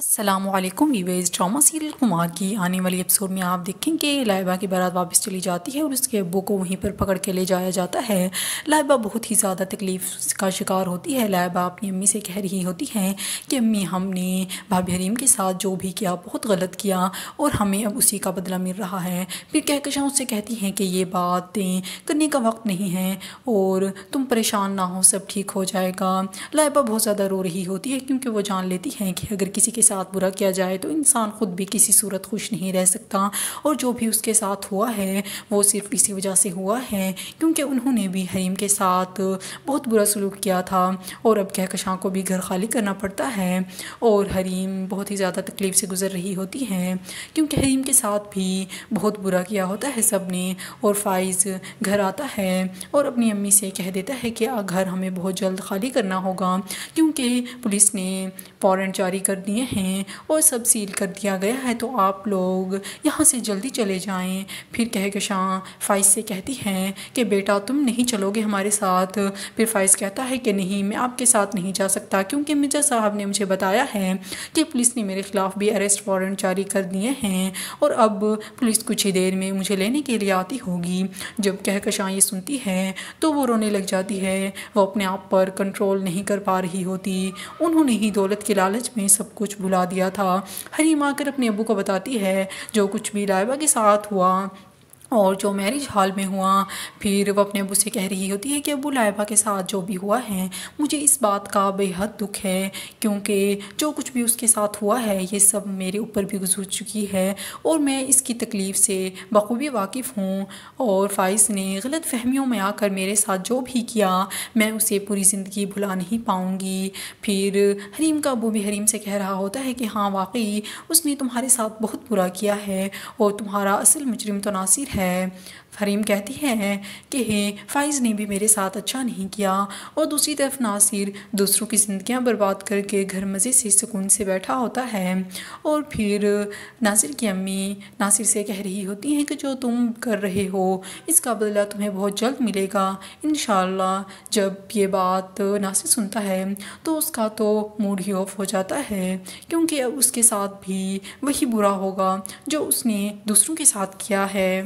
السلام علیکم viewers, drama serial Kumar کی آنے والی ایپیسوڈ میں آپ دیکھیں کہ لائبہ کی بارات واپس چلی جاتی ہے اور اس کے ابو کو وہیں پر پکڑ کے لے جایا جاتا ہے۔ لائبہ بہت ہی زیادہ تکلیف کا شکار ہوتی ہے۔ لائبہ اپنی امی سے کہہ رہی ہوتی ہے کہ امی، ہم نے بھابی حریم کے ساتھ جو بھی کیا بہت غلط کیا اور ہمیں اب اسی کا بدلہ مل رہا ہے۔ پھر کہکشاں اس سے کہتی ہیں کہ یہ باتیں کرنے کا وقت نہیں ہے اور تم پریشان نہ ہو، سب ٹھیک ہو جائے گا۔ لائبہ بہت زیادہ رو رہی ہوتی ہے کیونکہ وہ جان لیتی ہے کہ اگر کسی کے ساتھ برا کیا جائے تو انسان خود بھی کسی صورت خوش نہیں رہ سکتا، اور جو بھی اس کے ساتھ ہوا ہے وہ صرف اسی وجہ سے ہوا ہے کیونکہ انہوں نے بھی حریم کے ساتھ بہت برا سلوک کیا تھا اور اب کہکشاں کو بھی گھر خالی کرنا پڑتا ہے۔ اور حریم بہت ہی زیادہ تکلیف سے گزر رہی ہوتی ہے کیونکہ حریم کے ساتھ بھی بہت برا کیا ہوتا ہے سب نے۔ اور فائز گھر آتا ہے اور اپنی امی سے کہہ دیتا ہے کہ گھر ہمیں بہت جلد خالی کرنا ہوگا کیونکہ پولیس نے وارنٹ جاری کر دیے ہیں اور سب سیل کر دیا گیا ہے، تو آپ لوگ یہاں سے جلدی چلے جائیں۔ پھر کہکشاں فائز سے کہتی ہیں کہ بیٹا تم نہیں چلو گے ہمارے ساتھ؟ پھر فائز کہتا ہے کہ نہیں، میں آپ کے ساتھ نہیں جا سکتا کیونکہ مرزا صاحب نے مجھے بتایا ہے کہ پولیس نے میرے خلاف بھی اریسٹ وارنٹ جاری کر دیے ہیں اور اب پولیس کچھ ہی دیر میں مجھے لینے کے لیے آتی ہوگی۔ جب کہکشاں یہ سنتی ہے تو وہ رونے لگ جاتی ہے، وہ اپنے آپ پر کنٹرول نہیں کر پا رہی ہوتی۔ انہوں نے ہی دولت کے لالچ میں سب کچھ بھلا دیا تھا۔ حریم آ کر اپنے ابو کو بتاتی ہے جو کچھ بھی لائبہ کے ساتھ ہوا اور جو میرج ہال میں ہوا۔ پھر وہ اپنے ابو سے کہہ رہی ہوتی ہے کہ ابو، لائبہ کے ساتھ جو بھی ہوا ہے مجھے اس بات کا بے حد دکھ ہے کیونکہ جو کچھ بھی اس کے ساتھ ہوا ہے یہ سب میرے اوپر بھی گزر چکی ہے اور میں اس کی تکلیف سے بخوبی واقف ہوں، اور فائز نے غلط فہمیوں میں آ کر میرے ساتھ جو بھی کیا میں اسے پوری زندگی بھلا نہیں پاؤں گی۔ پھر حریم کا ابو بھی حریم سے کہہ رہا ہوتا ہے کہ ہاں واقعی اس نے تمہارے ساتھ بہت برا کیا ہے اور تمہارا اصل مجرم تو ناصر ہے۔ حریم کہتی ہے کہ فائز نے بھی میرے ساتھ اچھا نہیں کیا، اور دوسری طرف ناصر دوسروں کی زندگیاں برباد کر کے گھر مزے سے سکون سے بیٹھا ہوتا ہے۔ اور پھر ناصر کی امی ناصر سے کہہ رہی ہوتی ہیں کہ جو تم کر رہے ہو اس کا بدلہ تمہیں بہت جلد ملے گا انشاءاللہ۔ جب یہ بات ناصر سنتا ہے تو اس کا تو موڈ ہی آف ہو جاتا ہے کیونکہ اب اس کے ساتھ بھی وہی برا ہوگا جو اس نے دوسروں کے ساتھ کیا ہے۔